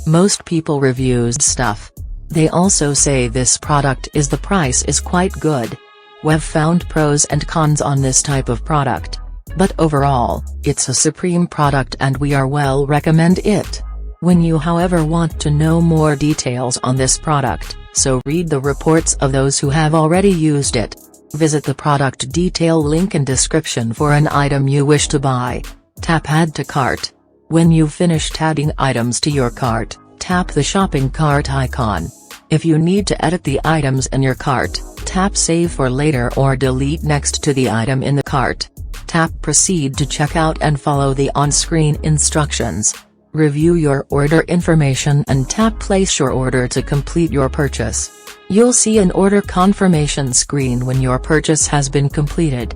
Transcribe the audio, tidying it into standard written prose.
Most people reviews stuff. They also say this product is the price is quite good. We've found pros and cons on this type of product. But overall, it's a supreme product and we are well recommend it. When you however want to know more details on this product, so read the reports of those who have already used it. Visit the product detail link in description for an item you wish to buy. Tap Add to Cart. When you've finished adding items to your cart, tap the shopping cart icon. If you need to edit the items in your cart, tap Save for later or delete next to the item in the cart. Tap Proceed to checkout and follow the on-screen instructions. Review your order information and tap Place your order to complete your purchase. You'll see an order confirmation screen when your purchase has been completed.